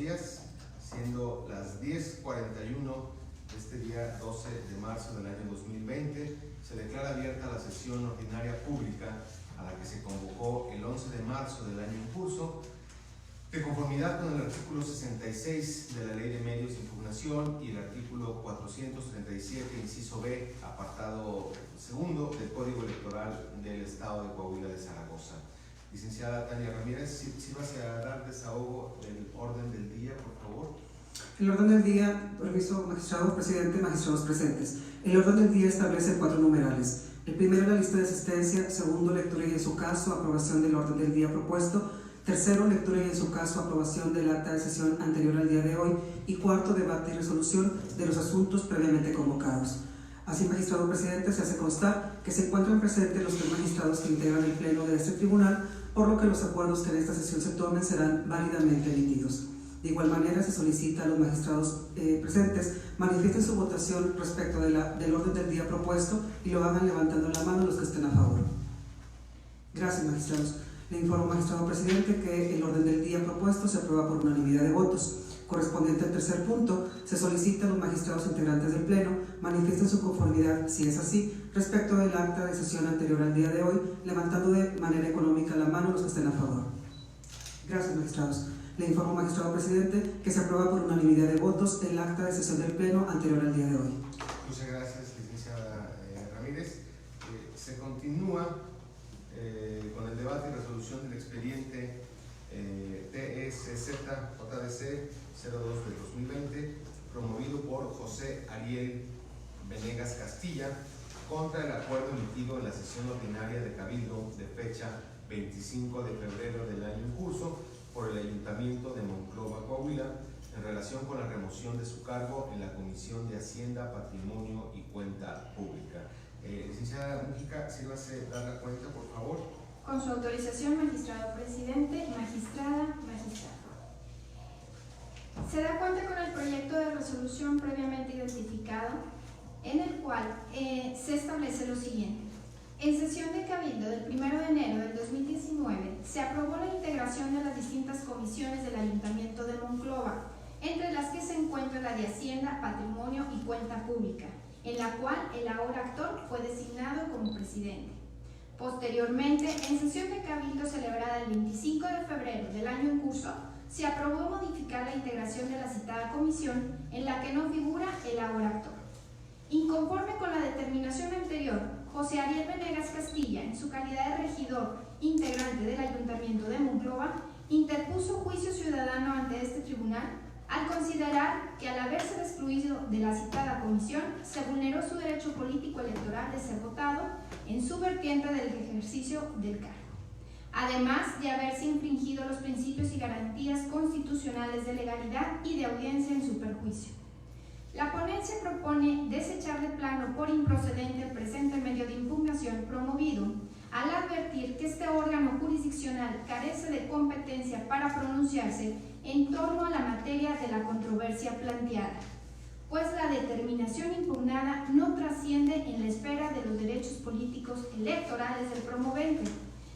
días, siendo las 10:41 de este día 12 de marzo del año 2020. Se declara abierta la sesión ordinaria pública a la que se convocó el 11 de marzo del año en curso, de conformidad con el artículo 66 de la Ley de Medios de Impugnación y el artículo 437, inciso B, apartado segundo del Código Electoral del Estado de Coahuila de Zaragoza. Licenciada Tania Ramírez, sírvase a dar desahogo del orden del día, por favor. El orden del día, permiso, magistrado presidente, magistrados presentes. El orden del día establece 4 numerales. El primero, la lista de asistencia. Segundo, lectura y en su caso, aprobación del orden del día propuesto. Tercero, lectura y en su caso, aprobación del acta de sesión anterior al día de hoy. Y cuarto, debate y resolución de los asuntos previamente convocados. Así, magistrado presidente, se hace constar que se encuentran presentes los 3 magistrados que integran el pleno de este tribunal, por lo que los acuerdos que en esta sesión se tomen serán válidamente emitidos. De igual manera, se solicita a los magistrados presentes manifiesten su votación respecto del orden del día propuesto y lo hagan levantando la mano los que estén a favor. Gracias, magistrados. Le informo, magistrado presidente, que el orden del día propuesto se aprueba por unanimidad de votos. Correspondiente al tercer punto, se solicita a los magistrados integrantes del Pleno manifiesten su conformidad, si es así, respecto del acta de sesión anterior al día de hoy, levantando de manera económica la mano los que estén a favor. Gracias, magistrados. Le informo, magistrado presidente, que se aprueba por unanimidad de votos el acta de sesión del Pleno anterior al día de hoy. Muchas gracias, licenciada Ramírez. Se continúa con el debate y resolución del expediente TSZ-JDC 02 del 2020, promovido por José Ariel Venegas Castilla, contra el acuerdo emitido en la sesión ordinaria de Cabildo de fecha 25 de febrero del año en curso por el Ayuntamiento de Monclova, Coahuila, en relación con la remoción de su cargo en la Comisión de Hacienda, Patrimonio y Cuenta Pública. Licenciada Mújica, sírvase dar la cuenta, por favor. Con su autorización, magistrado presidente, magistrada, magistrado. Se da cuenta con el proyecto de resolución previamente identificado, en el cual se establece lo siguiente. En sesión de Cabildo del 1 de enero del 2019 se aprobó la integración de las distintas comisiones del Ayuntamiento de Monclova, entre las que se encuentra la de Hacienda, Patrimonio y Cuenta Pública, en la cual el ahora actor fue designado como presidente. Posteriormente, en sesión de Cabildo celebrada el 25 de febrero del año en curso, se aprobó modificar la integración de la citada comisión en la que no figura el ahora actor. Inconforme con la determinación anterior, José Ariel Venegas Castilla, en su calidad de regidor integrante del Ayuntamiento de Monclova, interpuso juicio ciudadano ante este tribunal al considerar que al haberse excluido de la citada comisión se vulneró su derecho político electoral de ser votado en su vertiente del ejercicio del cargo, además de haberse infringido los principios y garantías constitucionales de legalidad y de audiencia en su perjuicio. La ponencia propone desechar de plano por improcedente el presente medio de impugnación promovido al advertir que este órgano jurisdiccional carece de competencia para pronunciarse en torno a la materia de la controversia planteada, pues la determinación impugnada no trasciende en la esfera de los derechos políticos electorales del promovente,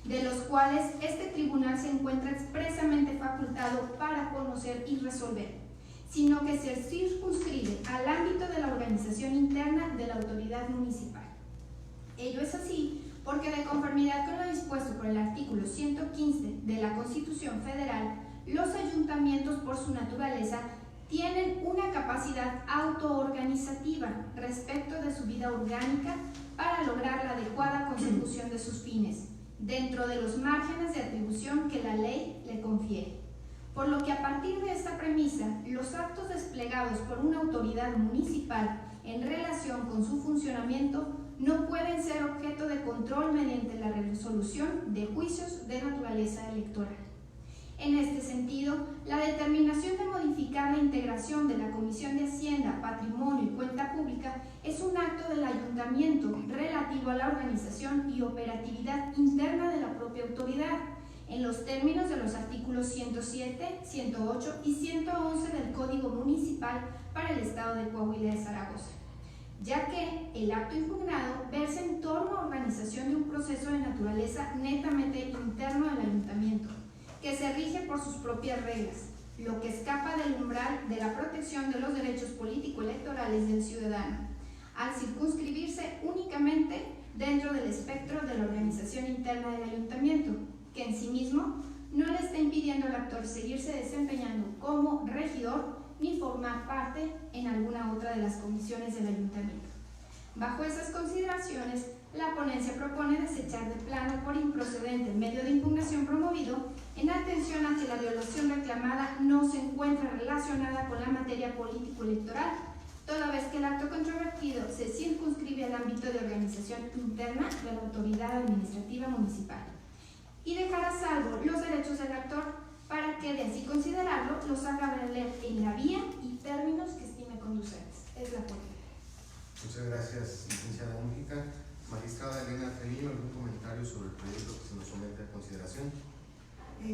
de los cuales este tribunal se encuentra expresamente facultado para conocer y resolver, sino que se circunscribe al ámbito de la organización interna de la autoridad municipal. Ello es así porque, de conformidad con lo dispuesto por el artículo 115 de la Constitución Federal, los ayuntamientos por su naturaleza tienen una capacidad autoorganizativa respecto de su vida orgánica para lograr la adecuada consecución de sus fines, dentro de los márgenes de atribución que la ley le confiere. Por lo que, a partir de esta premisa, los actos desplegados por una autoridad municipal en relación con su funcionamiento no pueden ser objeto de control mediante la resolución de juicios de naturaleza electoral. En este sentido, la determinación de modificar la integración de la Comisión de Hacienda, Patrimonio y Cuenta Pública es un acto del Ayuntamiento relativo a la organización y operatividad interna de la propia autoridad, en los términos de los artículos 107, 108 y 111 del Código Municipal para el Estado de Coahuila de Zaragoza, ya que el acto impugnado versa en torno a organización de un proceso de naturaleza netamente interno del Ayuntamiento, que se rige por sus propias reglas, lo que escapa de del umbral de la protección de los derechos político-electorales del ciudadano, al circunscribirse únicamente dentro del espectro de la organización interna del ayuntamiento, que en sí mismo no le está impidiendo al actor seguirse desempeñando como regidor ni formar parte en alguna otra de las comisiones del ayuntamiento. Bajo esas consideraciones, la ponencia propone desechar de plano por improcedente el medio de impugnación promovido en atención a que la violación reclamada no se encuentra relacionada con la materia político-electoral, toda vez que el acto controvertido se circunscribe al ámbito de organización interna de la autoridad administrativa municipal, y dejar a salvo los derechos del actor para que, de así considerarlo, los haga valer en la vía y términos que estime conducentes. Es la política. Muchas gracias, licenciada Mújica. Magistrada Elena Treviño, ¿algún comentario sobre el proyecto que se nos somete a consideración?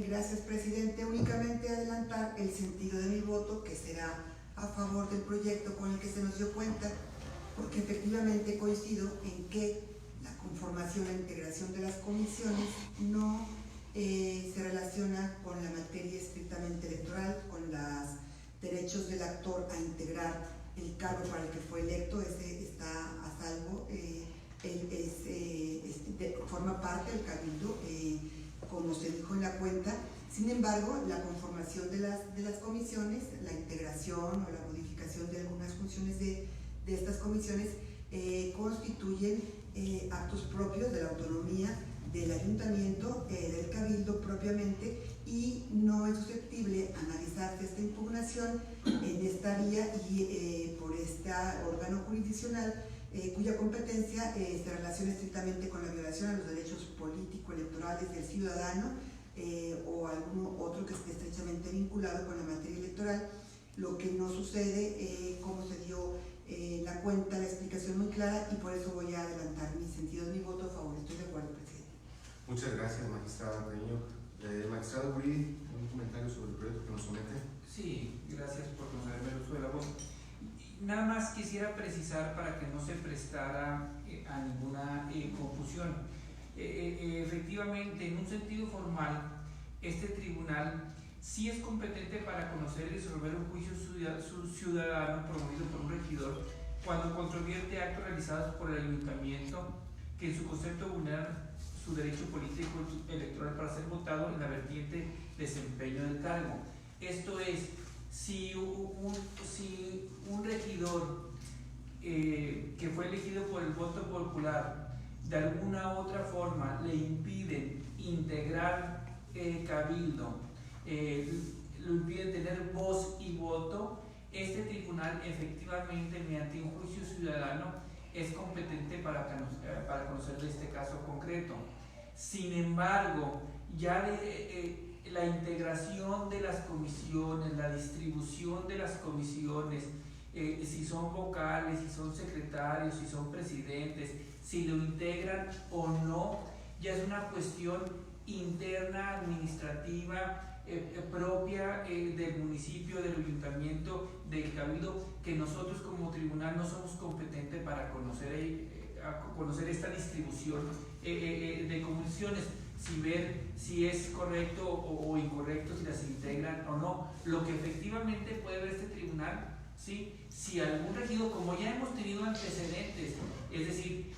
Gracias, presidente. Únicamente adelantar el sentido de mi voto, que será a favor del proyecto con el que se nos dio cuenta, porque efectivamente coincido en que la conformación e integración de las comisiones no se relaciona con la materia estrictamente electoral, con los derechos del actor a integrar el cargo para el que fue electo. Ese está a salvo, forma parte del cabildo, como se dijo en la cuenta. Sin embargo, la conformación de las comisiones, la integración o la modificación de algunas funciones de estas comisiones constituyen actos propios de la autonomía del ayuntamiento, del cabildo propiamente, y no es susceptible analizarse esta impugnación en esta vía y por este órgano jurisdiccional cuya competencia se relaciona estrictamente con la violación a los derechos político-electorales del ciudadano o alguno otro que esté estrechamente vinculado con la materia electoral, lo que no sucede como se dio en la cuenta, la explicación muy clara, y por eso voy a adelantar mi sentido de mi voto a favor. Estoy de acuerdo, presidente. Muchas gracias, magistrada Treviño. Magistrado Guridi, ¿algún comentario sobre el proyecto que nos somete? Sí, gracias por concederme el uso de la voz. Nada más quisiera precisar para que no se prestara a ninguna confusión. Efectivamente, en un sentido formal, este tribunal sí es competente para conocer y resolver un juicio ciudadano promovido por un regidor cuando controvierte actos realizados por el ayuntamiento que en su concepto vulneran su derecho político electoral para ser votado en la vertiente desempeño del cargo. Esto es, si un regidor que fue elegido por el voto popular de alguna u otra forma le impide integrar el cabildo, lo impide tener voz y voto, este tribunal efectivamente mediante un juicio ciudadano es competente para conocer de este caso concreto. Sin embargo, ya la integración de las comisiones, la distribución de las comisiones, si son vocales, si son secretarios, si son presidentes, si lo integran o no, ya es una cuestión interna, administrativa, propia del municipio, del ayuntamiento, del cabildo, que nosotros como tribunal no somos competentes para conocer esta distribución de comisiones, ver si es correcto o incorrecto, si las integran o no. Lo que efectivamente puede ver este tribunal, ¿sí? Si algún regidor, como ya hemos tenido antecedentes, es decir,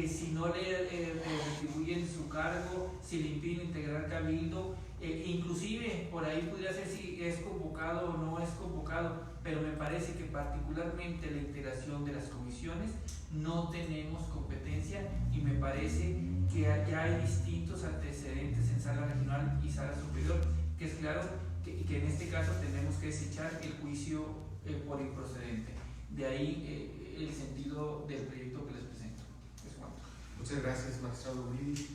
si no le retribuyen su cargo, si le impiden integrar cabildo, inclusive por ahí podría ser si es convocado o no es convocado, pero me parece que particularmente la integración de las comisiones no tenemos competencia, y me parece que ya hay distintos antecedentes en sala regional y sala superior, que es claro que en este caso tenemos que desechar el juicio por improcedente. De ahí el sentido del proyecto que les presento. Muchas gracias, magistrado Guridi.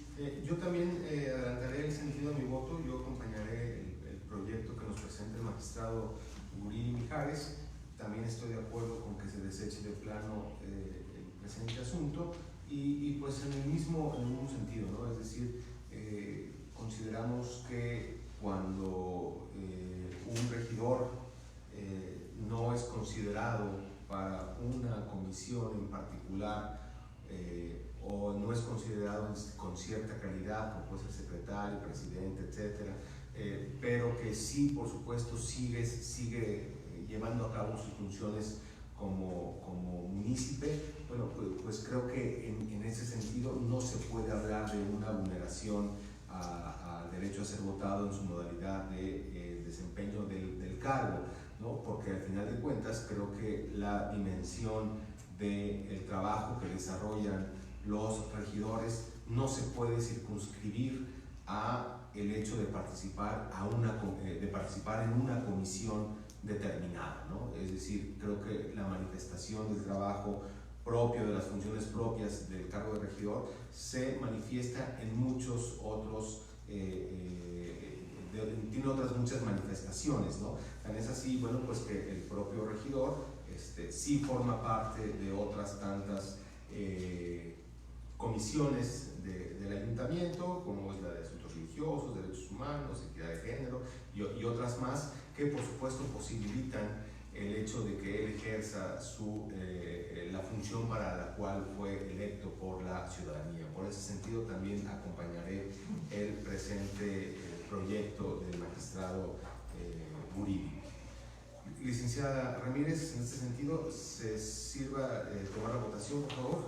Yo también adelantaré el sentido de mi voto. Yo acompañaré el proyecto que nos presenta el magistrado Guridi Mijares. También estoy de acuerdo con que se deseche de plano el presente asunto y pues en el mismo sentido, ¿no? Es decir, consideramos que cuando un regidor no es considerado para una comisión en particular, o no es considerado con cierta calidad, como puede ser secretario, presidente, etcétera, pero que sí, por supuesto, sigue llevando a cabo sus funciones como munícipe. Bueno, pues creo que en ese sentido no se puede hablar de una vulneración al derecho a ser votado en su modalidad de desempeño del cargo, ¿no? Porque al final de cuentas creo que la dimensión del trabajo que desarrollan los regidores no se puede circunscribir a el hecho de participar en una comisión determinada, ¿no? Es decir, creo que la manifestación del trabajo propio, de las funciones propias del cargo de regidor, se manifiesta en muchos otros, tiene otras muchas manifestaciones, ¿no? Tan es así, bueno, pues que el propio regidor sí forma parte de otras tantas comisiones del ayuntamiento, como es la de asuntos religiosos, derechos humanos, equidad de género y otras más, que por supuesto posibilitan el hecho de que él ejerza la función para la cual fue electo por la ciudadanía. Por ese sentido también acompañaré el presente proyecto del magistrado Guridi. Licenciada Ramírez, en este sentido, se sirva tomar la votación, por favor.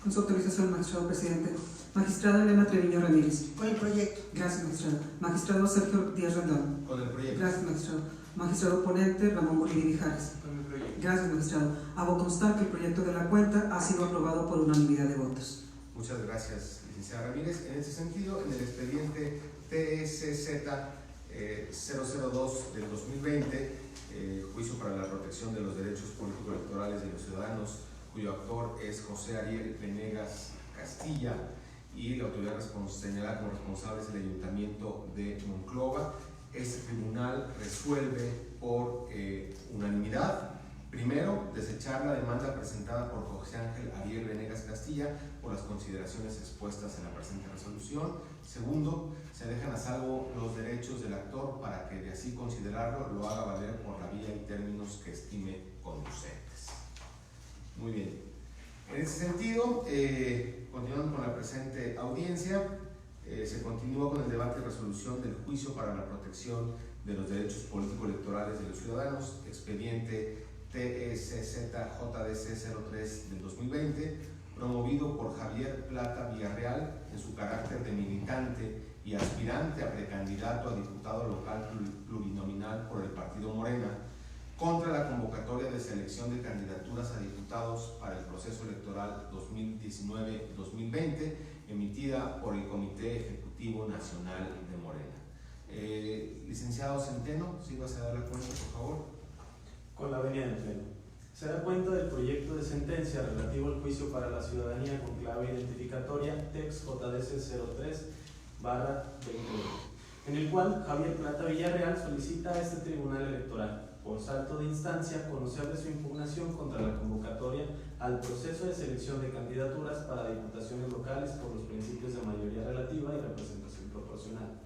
Con su autorización, magistrado presidente. Magistrada Elena Treviño Ramírez. Con el proyecto. Gracias, magistrado. Magistrado Sergio Díaz Rendón. Con el proyecto. Gracias, magistrado. Magistrado ponente Ramón Guridi Mijares. Con el proyecto. Gracias, magistrado. Hago constar que el proyecto de la cuenta ha sido aprobado por unanimidad de votos. Muchas gracias, licenciada Ramírez. En ese sentido, en el expediente TSZ 002 del 2020, juicio para la protección de los derechos político-electorales de los ciudadanos, cuyo actor es José Ariel Venegas Castilla, y la autoridad señalada como responsable es el Ayuntamiento de Monclova. Este tribunal resuelve por unanimidad. Primero, desechar la demanda presentada por José Ángel Ariel Venegas Castilla por las consideraciones expuestas en la presente resolución. Segundo, se dejan a salvo los derechos del actor para que, de así considerarlo, lo haga valer por la vía y términos que estime conducentes. Muy bien. En ese sentido, continuando con la presente audiencia, se continúa con el debate y resolución del juicio para la protección de los derechos político-electorales de los ciudadanos, expediente TSZ-JDC 03 del 2020, promovido por Javier Plata Villarreal en su carácter de militante y aspirante a precandidato a diputado local plurinominal por el partido Morena, contra la convocatoria de selección de candidaturas a diputados para el proceso electoral 2019-2020, emitida por el Comité Ejecutivo Nacional de Morena. Licenciado Centeno, sígase a dar la cuenta, por favor. Con la venia del Pleno. Se da cuenta del proyecto de sentencia relativo al juicio para la ciudadanía con clave identificatoria TEX JDC 03/2020, en el cual Javier Plata Villarreal solicita a este tribunal electoral, por salto de instancia, conocer de su impugnación contra la convocatoria al proceso de selección de candidaturas para diputaciones locales por los principios de mayoría relativa y representación proporcional.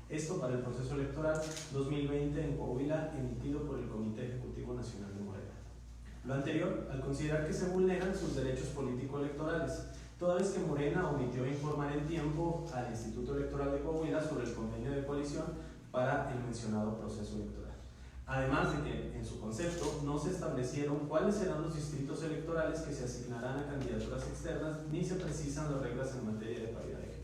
Esto para el proceso electoral 2020 en Coahuila, emitido por el Comité Ejecutivo Nacional de Morena. Lo anterior, al considerar que se vulneran sus derechos político-electorales, toda vez que Morena omitió informar en tiempo al Instituto Electoral de Coahuila sobre el convenio de coalición para el mencionado proceso electoral. Además de que, en su concepto, no se establecieron cuáles serán los distritos electorales que se asignarán a candidaturas externas, ni se precisan las reglas en materia de paridad de género.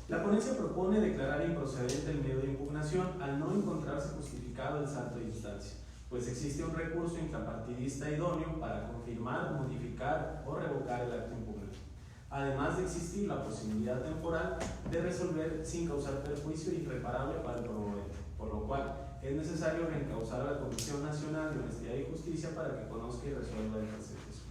La ponencia propone declarar improcedente el medio de impugnación al no encontrarse justificado el salto de instancia, pues existe un recurso intrapartidista idóneo para confirmar, modificar o revocar el acto impugnado, además de existir la posibilidad temporal de resolver sin causar perjuicio irreparable para el promovente, por lo cual es necesario reencauzar a la Comisión Nacional de Honestidad y Justicia para que conozca y resuelva el presente asunto.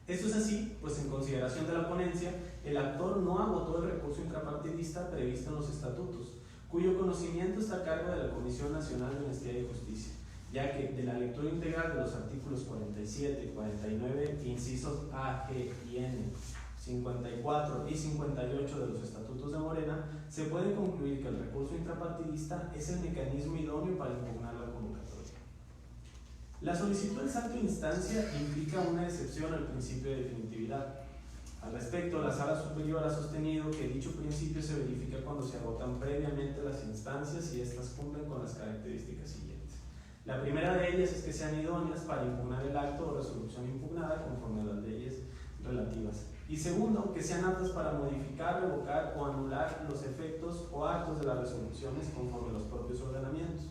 Esto es así, pues en consideración de la ponencia, el actor no agotó el recurso intrapartidista previsto en los estatutos, cuyo conocimiento está a cargo de la Comisión Nacional de Honestidad y Justicia, ya que de la lectura integral de los artículos 47 y 49, incisos A, G y N, 54 y 58 de los estatutos de Morena, se puede concluir que el recurso intrapartidista es el mecanismo idóneo para impugnar la convocatoria. La solicitud del salto de instancia implica una excepción al principio de definitividad, Al respecto, la Sala Superior ha sostenido que dicho principio se verifica cuando se agotan previamente las instancias y éstas cumplen con las características siguientes. La primera de ellas es que sean idóneas para impugnar el acto o resolución impugnada conforme a las leyes relativas. Y segundo, que sean aptas para modificar, revocar o anular los efectos o actos de las resoluciones conforme a los propios ordenamientos.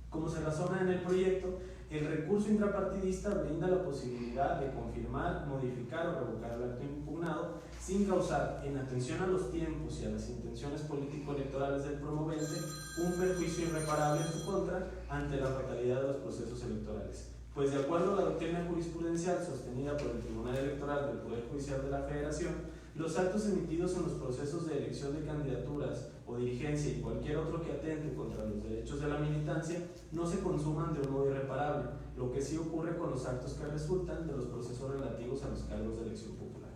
Como se razona en el proyecto, el recurso intrapartidista brinda la posibilidad de confirmar, modificar o revocar el acto impugnado sin causar, en atención a los tiempos y a las intenciones político-electorales del promovente, un perjuicio irreparable en su contra ante la fatalidad de los procesos electorales. Pues de acuerdo a la doctrina jurisprudencial sostenida por el Tribunal Electoral del Poder Judicial de la Federación, los actos emitidos en los procesos de elección de candidaturas o dirigencia y cualquier otro que atente contra los derechos de la militancia no se consuman de un modo irreparable, lo que sí ocurre con los actos que resultan de los procesos relativos a los cargos de elección popular.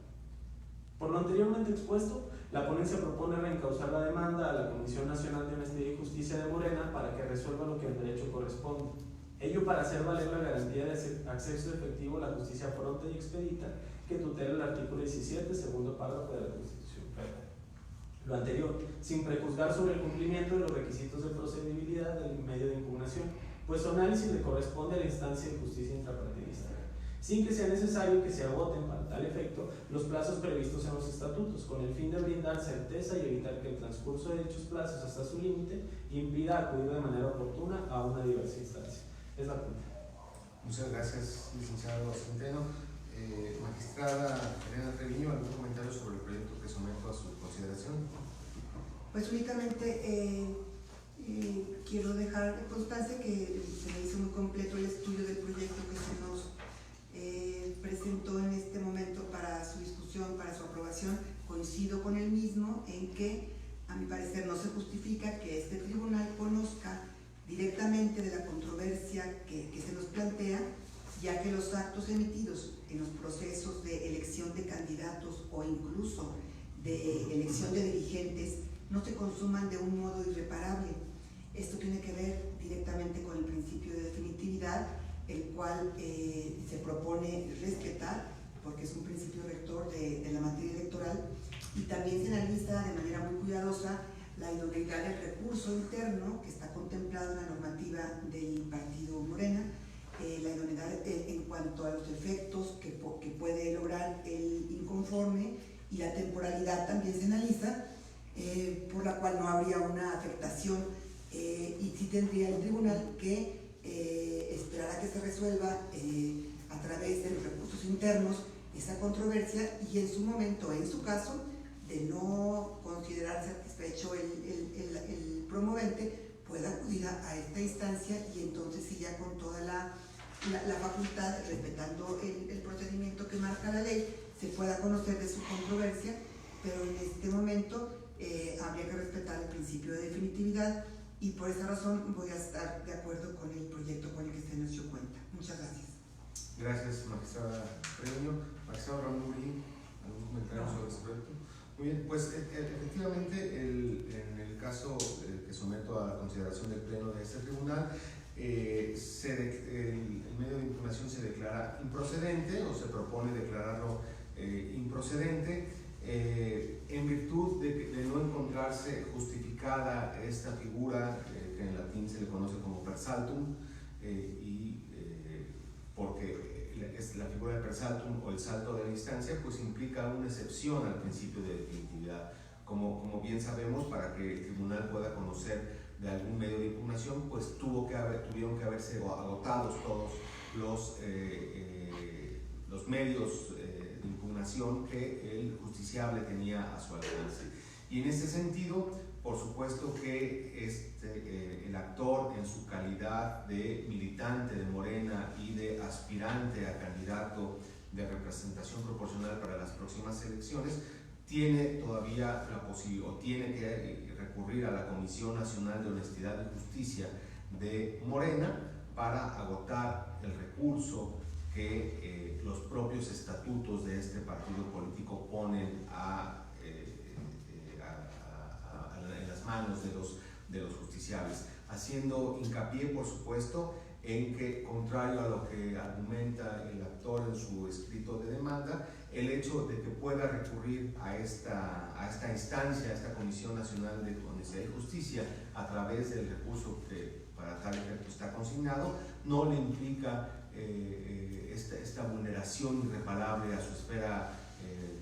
Por lo anteriormente expuesto, la ponencia propone reencauzar la demanda a la Comisión Nacional de Honestidad y Justicia de Morena para que resuelva lo que al derecho corresponde. Ello para hacer valer la garantía de acceso efectivo a la justicia pronta y expedita que tutela el artículo 17, segundo párrafo de la Constitución Federal. Lo anterior, sin prejuzgar sobre el cumplimiento de los requisitos de procedibilidad del medio de impugnación, pues su análisis le corresponde a la instancia de justicia intrapartidista, sin que sea necesario que se agoten para tal efecto los plazos previstos en los estatutos, con el fin de brindar certeza y evitar que el transcurso de dichos plazos hasta su límite impida acudir de manera oportuna a una diversa instancia. Es la punta. Muchas gracias, licenciado Centeno. Magistrada Elena Treviño, ¿algún comentario sobre el proyecto que someto a su consideración? Pues únicamente quiero dejar constancia que se me hizo muy completo el estudio del proyecto que se nos presentó en este momento para su discusión, para su aprobación. Coincido con el mismo en que, a mi parecer, no se justifica que este tribunal conozca directamente de la controversia que se nos plantea, ya que los actos emitidos en los procesos de elección de candidatos o incluso de elección de dirigentes no se consuman de un modo irreparable. Esto tiene que ver directamente con el principio de definitividad, el cual se propone respetar, porque es un principio rector de la materia electoral, y también se analiza de manera muy cuidadosa la idoneidad del recurso interno que está contemplado en la normativa del partido Morena, la idoneidad en cuanto a los efectos que puede lograr el inconforme, y la temporalidad también se analiza, por la cual no habría una afectación, y sí tendría el tribunal que esperar a que se resuelva a través de los recursos internos esa controversia, y en su momento, en su caso, de no considerar satisfecho el promovente, pueda acudir a esta instancia, y entonces sí, ya con toda la facultad, respetando el procedimiento que marca la ley, se pueda conocer de su controversia, pero en este momento habría que respetar el principio de definitividad, y por esa razón voy a estar de acuerdo con el proyecto con el que se nos dio cuenta. Muchas gracias. Gracias, magistrada Treviño. Magistrado Ramón Urín, ¿algún comentario sobre este proyecto? Muy bien, pues efectivamente en el caso que someto a la consideración del Pleno de este tribunal, el medio de impugnación se declara improcedente, o se propone declararlo improcedente, en virtud de no encontrarse justificada esta figura que en latín se le conoce como per saltum, porque la figura de per saltum, o el salto de la instancia, pues implica una excepción al principio de definitividad. Como bien sabemos, para que el tribunal pueda conocer de algún medio de impugnación, pues tuvieron que haberse agotados todos los medios de impugnación que el justiciable tenía a su alcance. Y en este sentido, por supuesto que el actor, en su calidad de militante de Morena y de aspirante a candidato de representación proporcional para las próximas elecciones, tiene todavía la posibilidad, o tiene que recurrir a la Comisión Nacional de Honestidad y Justicia de Morena para agotar el recurso que los propios estatutos de este partido político ponen en las manos de los justiciables, haciendo hincapié, por supuesto, en que, contrario a lo que argumenta el actor en su escrito de demanda, el hecho de que pueda recurrir a esta instancia, a esta Comisión Nacional de Honestidad y Justicia, a través del recurso que para tal efecto está consignado, no le implica esta vulneración irreparable a su esfera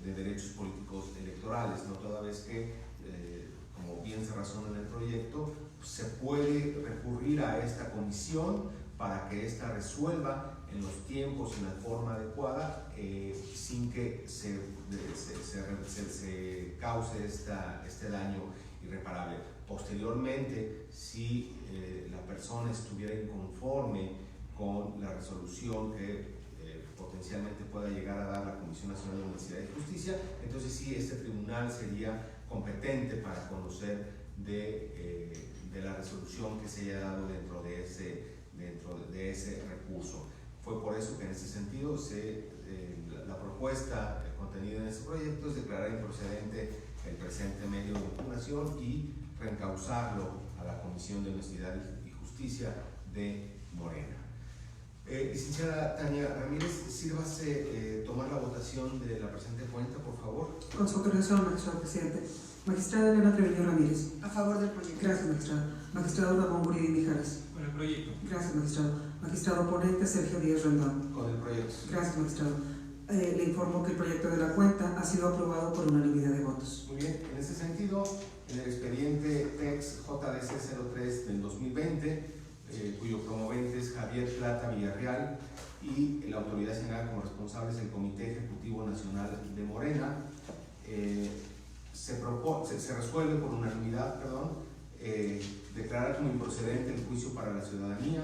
de derechos políticos electorales, ¿no? Toda vez que, como bien se razona en el proyecto, se puede recurrir a esta comisión para que ésta resuelva en los tiempos y en la forma adecuada, sin que se cause este daño irreparable. Posteriormente, si la persona estuviera inconforme con la resolución que potencialmente pueda llegar a dar la Comisión Nacional de Honestidad y Justicia, entonces sí, este tribunal sería competente para conocer de la resolución que se haya dado dentro de ese recurso. Fue por eso que en ese sentido la propuesta contenida en este proyecto es declarar improcedente el presente medio de impugnación y reencauzarlo a la Comisión de Honestidad y Justicia de Morena. Licenciada Tania Ramírez, sírvase tomar la votación de la presente cuenta, por favor. Con su autorización, magistrado presidente. Magistrada Elena Treviño Ramírez. A favor del proyecto. Gracias, magistrado. Magistrado Ramón Guridi Mijares. Con el proyecto. Gracias, magistrado. Magistrado ponente Sergio Díaz Rendón. Con el proyecto. Gracias, magistrado. Le informo que el proyecto de la cuenta ha sido aprobado por unanimidad de votos. Muy bien, en este sentido, en el expediente TEX JDC 03 del 2020, cuyo promovente es Javier Plata Villarreal y la autoridad señalada como responsable es el Comité Ejecutivo Nacional de Morena, se resuelve por unanimidad, declarar como improcedente el juicio para la ciudadanía.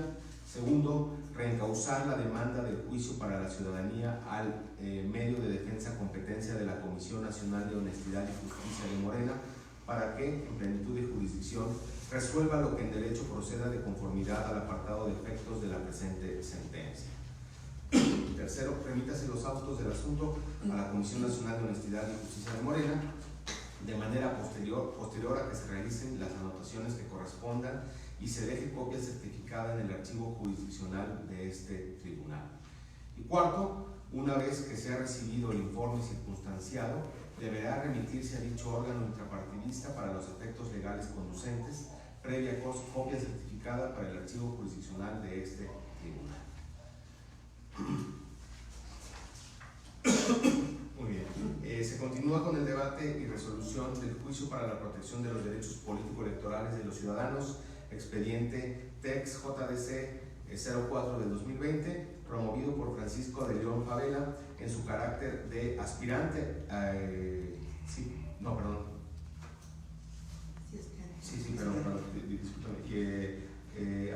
Segundo, reencauzar la demanda del juicio para la ciudadanía al medio de defensa competencia de la Comisión Nacional de Honestidad y Justicia de Morena, para que, en plenitud de jurisdicción, resuelva lo que en derecho proceda de conformidad al apartado de efectos de la presente sentencia. Tercero, remítase los autos del asunto a la Comisión Nacional de Honestidad y Justicia de Morena, de manera posterior a que se realicen las anotaciones que correspondan y se deje copia certificada en el archivo jurisdiccional de este tribunal. Y cuarto, una vez que se ha recibido el informe circunstanciado, deberá remitirse a dicho órgano intrapartidista para los efectos legales conducentes, previa copia certificada para el archivo jurisdiccional de este tribunal. Muy bien. Se continúa con el debate y resolución del juicio para la protección de los derechos político-electorales de los ciudadanos, expediente TEX JDC 04 del 2020, promovido por Francisco de León Favela en su carácter de aspirante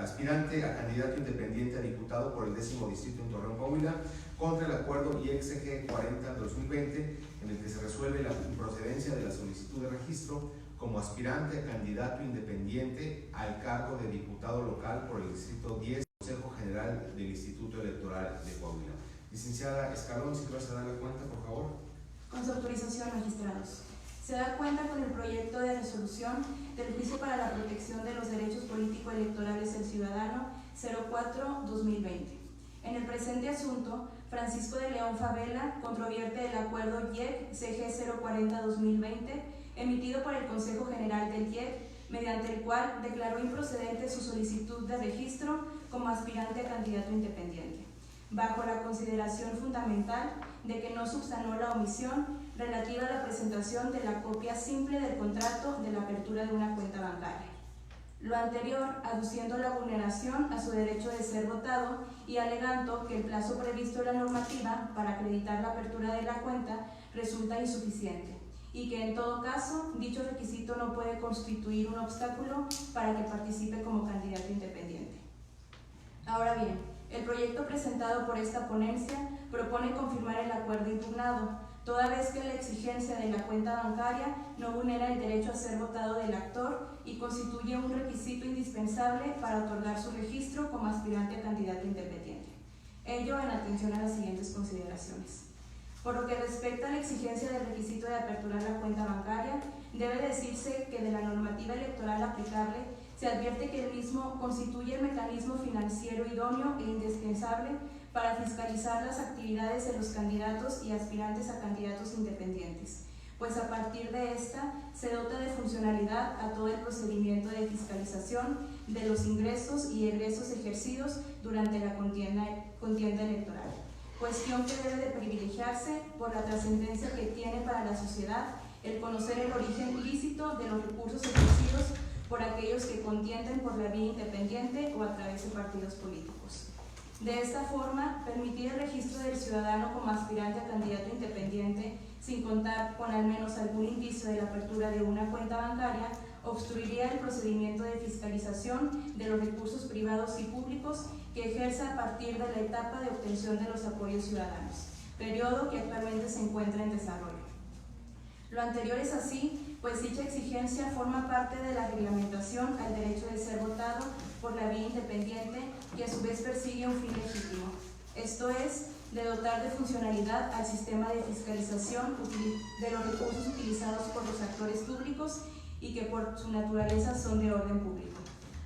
aspirante a candidato independiente a diputado por el 10º distrito en Torreón, Coahuila, contra el acuerdo IXG 40-2020, en el que se resuelve la improcedencia de la solicitud de registro como aspirante a candidato independiente al cargo de diputado local por el distrito 10, Consejo General del Instituto Electoral de Coahuila. Licenciada Escalón, si te vas a dar la cuenta, por favor. Con su autorización, magistrados. Se da cuenta con el proyecto de resolución del juicio para la protección de los derechos político-electorales del ciudadano 04-2020. En el presente asunto, Francisco de León Favela controvierte el acuerdo IEC CG 040-2020 emitido por el Consejo General del IEC, mediante el cual declaró improcedente su solicitud de registro como aspirante a candidato independiente, bajo la consideración fundamental de que no subsanó la omisión relativa a la presentación de la copia simple del contrato de la apertura de una cuenta bancaria. Lo anterior, aduciendo la vulneración a su derecho de ser votado y alegando que el plazo previsto en la normativa para acreditar la apertura de la cuenta resulta insuficiente y que en todo caso dicho requisito no puede constituir un obstáculo para que participe como candidato independiente. Ahora bien, el proyecto presentado por esta ponencia propone confirmar el acuerdo impugnado, toda vez que la exigencia de la cuenta bancaria no vulnera el derecho a ser votado del actor y constituye un requisito indispensable para otorgar su registro como aspirante a candidato independiente. Ello en atención a las siguientes consideraciones. Por lo que respecta a la exigencia del requisito de aperturar la cuenta bancaria, debe decirse que de la normativa electoral aplicable Se advierte que el mismo constituye el mecanismo financiero idóneo e indispensable para fiscalizar las actividades de los candidatos y aspirantes a candidatos independientes, pues a partir de esta se dota de funcionalidad a todo el procedimiento de fiscalización de los ingresos y egresos ejercidos durante la contienda electoral, cuestión que debe de privilegiarse por la trascendencia que tiene para la sociedad el conocer el origen lícito de los recursos ejercidos por aquellos que contienden por la vía independiente o a través de partidos políticos. De esta forma, permitir el registro del ciudadano como aspirante a candidato independiente sin contar con al menos algún indicio de la apertura de una cuenta bancaria obstruiría el procedimiento de fiscalización de los recursos privados y públicos que ejerza a partir de la etapa de obtención de los apoyos ciudadanos, periodo que actualmente se encuentra en desarrollo. Lo anterior es así, pues dicha exigencia forma parte de la reglamentación al derecho de ser votado por la vía independiente y a su vez persigue un fin legítimo, esto es, de dotar de funcionalidad al sistema de fiscalización de los recursos utilizados por los actores públicos y que por su naturaleza son de orden público.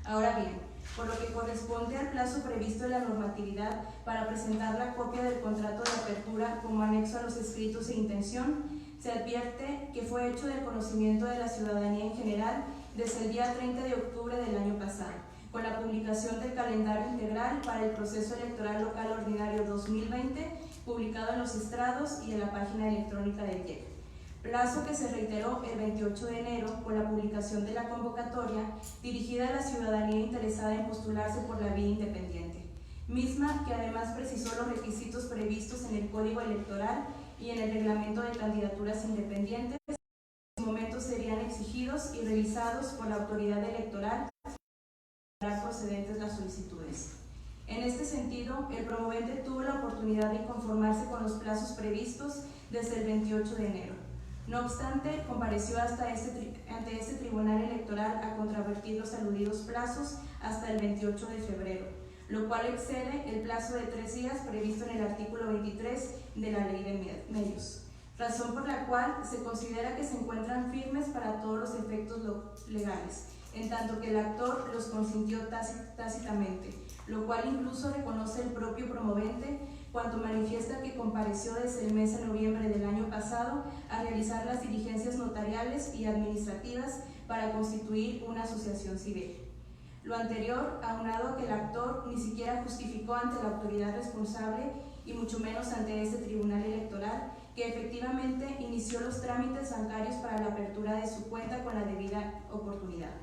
Ahora bien, por lo que corresponde al plazo previsto en la normatividad para presentar la copia del contrato de apertura como anexo a los escritos de intención, se advierte que fue hecho del conocimiento de la ciudadanía en general desde el día 30 de octubre del año pasado, con la publicación del calendario integral para el proceso electoral local ordinario 2020, publicado en los estrados y en la página electrónica del IEC. Plazo que se reiteró el 28 de enero con la publicación de la convocatoria dirigida a la ciudadanía interesada en postularse por la vía independiente, misma que además precisó los requisitos previstos en el Código Electoral y en el Reglamento de Candidaturas Independientes, que en su momento serían exigidos y revisados por la autoridad electoral para procedentes las solicitudes. En este sentido, el promovente tuvo la oportunidad de conformarse con los plazos previstos desde el 28 de enero. No obstante, compareció ante este tribunal electoral a contravertir los aludidos plazos hasta el 28 de febrero, lo cual excede el plazo de 3 días previsto en el artículo 23 de la Ley de Medios, razón por la cual se considera que se encuentran firmes para todos los efectos legales, en tanto que el actor los consintió tácitamente, lo cual incluso reconoce el propio promovente cuando manifiesta que compareció desde el mes de noviembre del año pasado a realizar las diligencias notariales y administrativas para constituir una asociación civil. Lo anterior, aunado a que el actor ni siquiera justificó ante la autoridad responsable y mucho menos ante este tribunal electoral que efectivamente inició los trámites bancarios para la apertura de su cuenta con la debida oportunidad,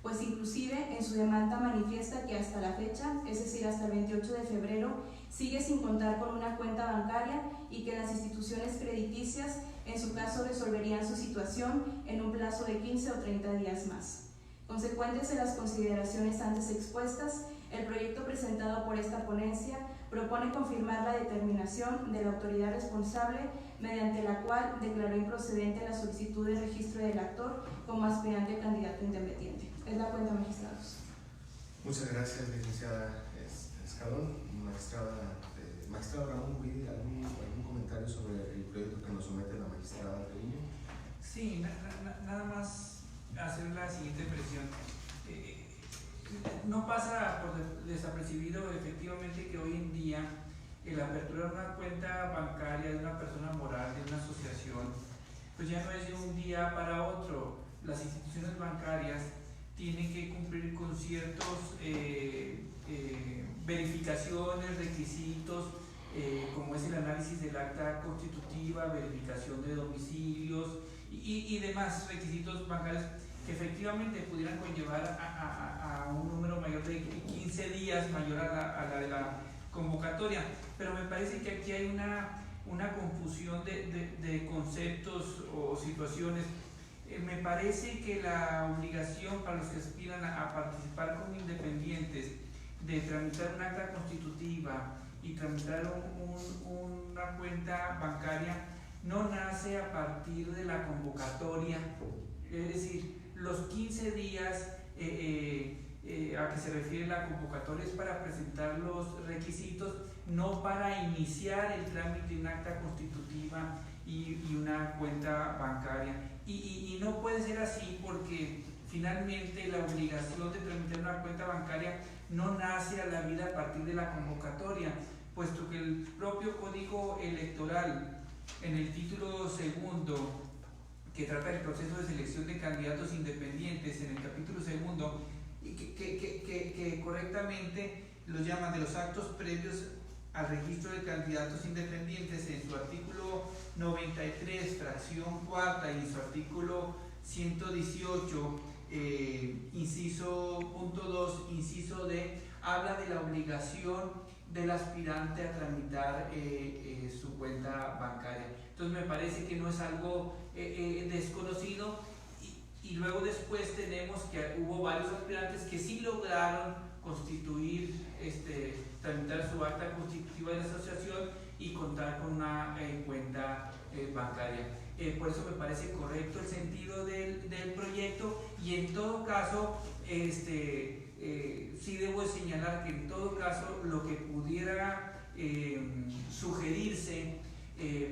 pues inclusive en su demanda manifiesta que hasta la fecha, es decir, hasta el 28 de febrero, sigue sin contar con una cuenta bancaria y que las instituciones crediticias en su caso resolverían su situación en un plazo de 15 o 30 días más. Consecuentes de las consideraciones antes expuestas, el proyecto presentado por esta ponencia propone confirmar la determinación de la autoridad responsable mediante la cual declaró improcedente la solicitud de registro del actor como aspirante a candidato independiente. Es la cuenta, magistrados. Muchas gracias, licenciada Escalón. Magistrado Ramón, ¿algún comentario sobre el proyecto que nos somete la magistrada Treviño? Sí, nada más hacer la siguiente impresión. No pasa por desapercibido efectivamente que hoy en día la apertura de una cuenta bancaria de una persona moral, de una asociación, pues ya no es de un día para otro. Las instituciones bancarias tienen que cumplir con ciertos verificaciones, requisitos, como es el análisis del acta constitutiva, verificación de domicilios y demás requisitos bancarios que efectivamente pudieran conllevar a un número mayor de 15 días, mayor a la de la convocatoria. Pero me parece que aquí hay una confusión de conceptos o situaciones. Me parece que la obligación para los que aspiran a participar como independientes de tramitar un acta constitutiva y tramitar una cuenta bancaria no nace a partir de la convocatoria, es decir, los 15 días a que se refiere la convocatoria es para presentar los requisitos, no para iniciar el trámite de un acta constitutiva y una cuenta bancaria. Y no puede ser así porque Finalmente, la obligación de tramitar una cuenta bancaria no nace a la vida a partir de la convocatoria, puesto que el propio Código Electoral, en el título segundo, que trata del proceso de selección de candidatos independientes, en el capítulo segundo, que correctamente los llaman de los actos previos al registro de candidatos independientes, en su artículo 93, fracción cuarta, y en su artículo 118, inciso punto 2, inciso D, habla de la obligación del aspirante a tramitar su cuenta bancaria. Entonces me parece que no es algo desconocido, y luego después tenemos que hubo varios aspirantes que sí lograron constituir, tramitar su acta constitutiva de la asociación y contar con una cuenta bancaria. Por eso me parece correcto el sentido del proyecto, y en todo caso sí debo señalar que en todo caso lo que pudiera sugerirse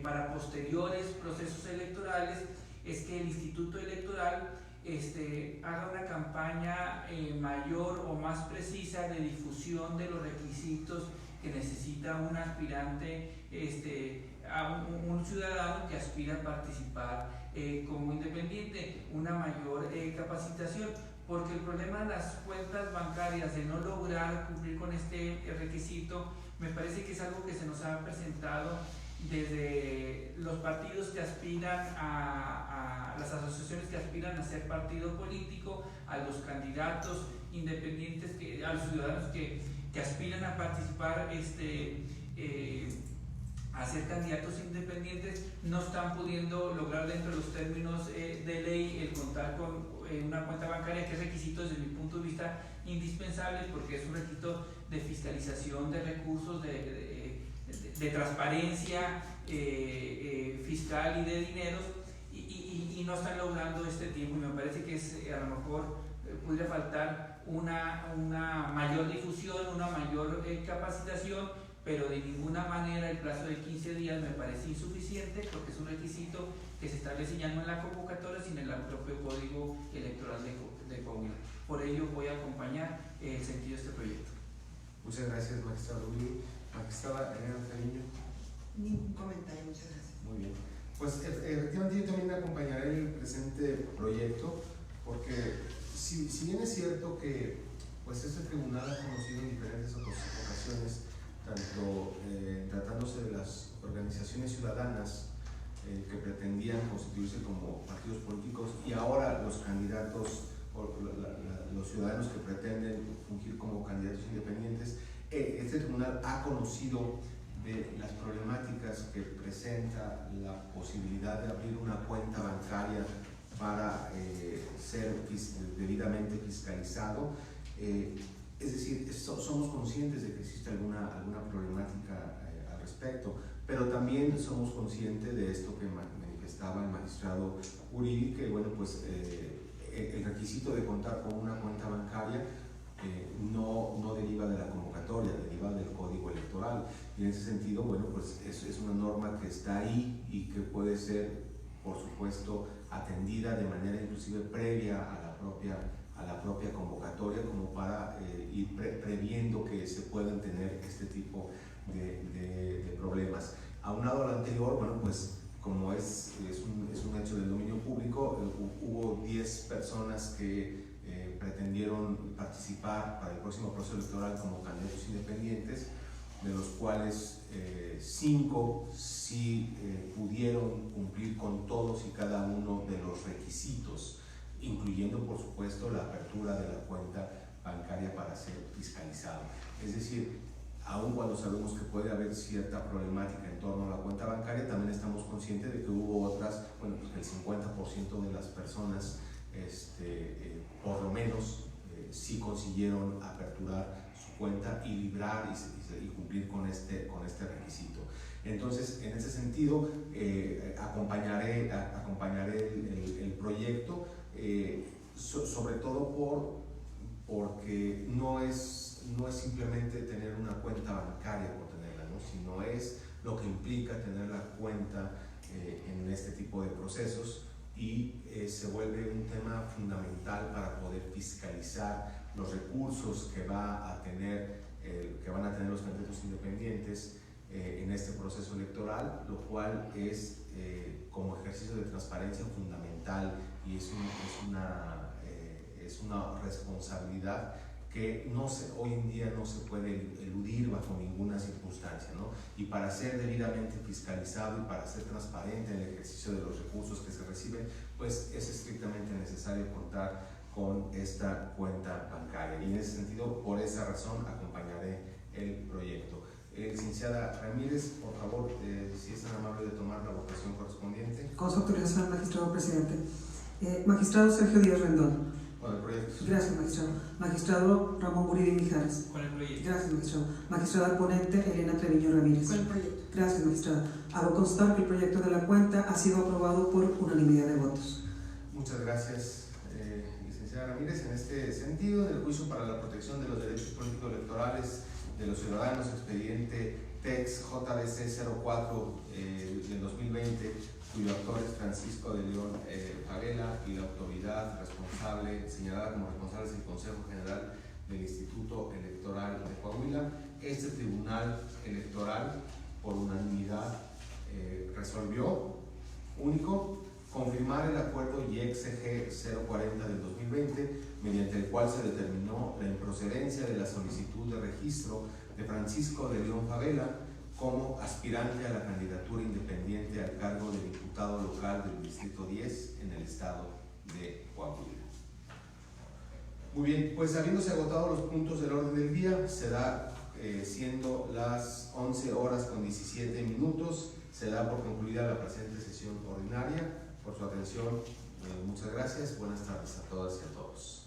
para posteriores procesos electorales es que el Instituto Electoral haga una campaña mayor o más precisa de difusión de los requisitos que necesita un aspirante, un ciudadano que aspira a participar como independiente, una mayor capacitación, porque el problema de las cuentas bancarias, de no lograr cumplir con este requisito, me parece que es algo que se nos ha presentado desde los partidos que aspiran a las asociaciones que aspiran a ser partido político, a los candidatos independientes, a los ciudadanos que aspiran a participar, a ser candidatos independientes, no están pudiendo lograr dentro de los términos de ley el contar con una cuenta bancaria, que es requisito desde mi punto de vista indispensable, porque es un requisito de fiscalización de recursos, de transparencia fiscal y de dineros, y no están logrando este tiempo, y me parece que a lo mejor podría faltar una mayor difusión, una mayor capacitación, pero de ninguna manera el plazo de 15 días me parece insuficiente, porque es un requisito que se establece ya no en la convocatoria, sino en el propio Código Electoral de Coahuila. Por ello voy a acompañar el sentido de este proyecto. Muchas gracias, magistrado Uli. Magistrada Elena Treviño. Ningún comentario, muchas gracias. Muy bien. Pues efectivamente yo también acompañaré el presente proyecto, porque si bien es cierto que pues este tribunal ha conocido en diferentes ocasiones, tanto tratándose de las organizaciones ciudadanas que pretendían constituirse como partidos políticos, y ahora los candidatos o los ciudadanos que pretenden fungir como candidatos independientes, este tribunal ha conocido de las problemáticas que presenta la posibilidad de abrir una cuenta bancaria para ser debidamente fiscalizado. Es decir, somos conscientes de que existe alguna problemática al respecto, pero también somos conscientes de esto que manifestaba el magistrado Uri, que bueno, pues el requisito de contar con una cuenta bancaria no deriva de la convocatoria, deriva del Código Electoral, y en ese sentido, bueno, pues es una norma que está ahí y que puede ser, por supuesto, atendida de manera inclusive previa a la propia convocatoria, como para ir previendo que se puedan tener este tipo de problemas. Aunado a lo anterior, bueno, pues como es un hecho del dominio público, hubo 10 personas que pretendieron participar para el próximo proceso electoral como candidatos independientes, de los cuales 5 sí pudieron cumplir con todos y cada uno de los requisitos, incluyendo por supuesto la apertura de la cuenta bancaria para ser fiscalizado. Es decir, aun cuando sabemos que puede haber cierta problemática en torno a la cuenta bancaria, también estamos conscientes de que hubo otras, bueno, pues el 50% de las personas por lo menos sí consiguieron aperturar su cuenta y librar y cumplir con este requisito. Entonces, en ese sentido, acompañaré el proyecto, sobre todo porque no es simplemente tener una cuenta bancaria por tenerla, ¿no? Sino es lo que implica tener la cuenta en este tipo de procesos, y se vuelve un tema fundamental para poder fiscalizar los recursos que van a tener los candidatos independientes en este proceso electoral, lo cual es como ejercicio de transparencia fundamental y es una responsabilidad que hoy en día no se puede eludir bajo ninguna circunstancia, ¿no? Y para ser debidamente fiscalizado y para ser transparente en el ejercicio de los recursos que se reciben, pues es estrictamente necesario contar con esta cuenta bancaria. Y en ese sentido, por esa razón, acompañaré el proyecto. Licenciada Ramírez, por favor, si es tan amable de tomar la votación correspondiente. Con su autorización, magistrado presidente. Magistrado Sergio Díaz Rendón. Con el proyecto. Gracias, magistrado. Magistrado Ramón Guridi Mijares. Con el proyecto. Gracias, magistrado. Magistrada ponente Elena Treviño Ramírez. Con el proyecto. Gracias, magistrada. Hago constar que el proyecto de la cuenta ha sido aprobado por unanimidad de votos. Muchas gracias, licenciada Ramírez. En este sentido, en el juicio para la protección de los derechos políticos electorales de los ciudadanos, expediente TEX JDC 04 del 2020, cuyo autor es Francisco de León Favela, y la autoridad responsable, señalada como responsable, es el Consejo General del Instituto Electoral de Coahuila. Este tribunal electoral, por unanimidad, resolvió, único, confirmar el acuerdo IEXG 040 del 2020, mediante el cual se determinó la improcedencia de la solicitud de registro de Francisco de León Favela como aspirante a la candidatura independiente al cargo de diputado local del Distrito 10 en el estado de Coahuila. Muy bien, pues habiéndose agotado los puntos del orden del día, se da, siendo las 11:17, se da por concluida la presente sesión ordinaria. Por su atención, muchas gracias. Buenas tardes a todas y a todos.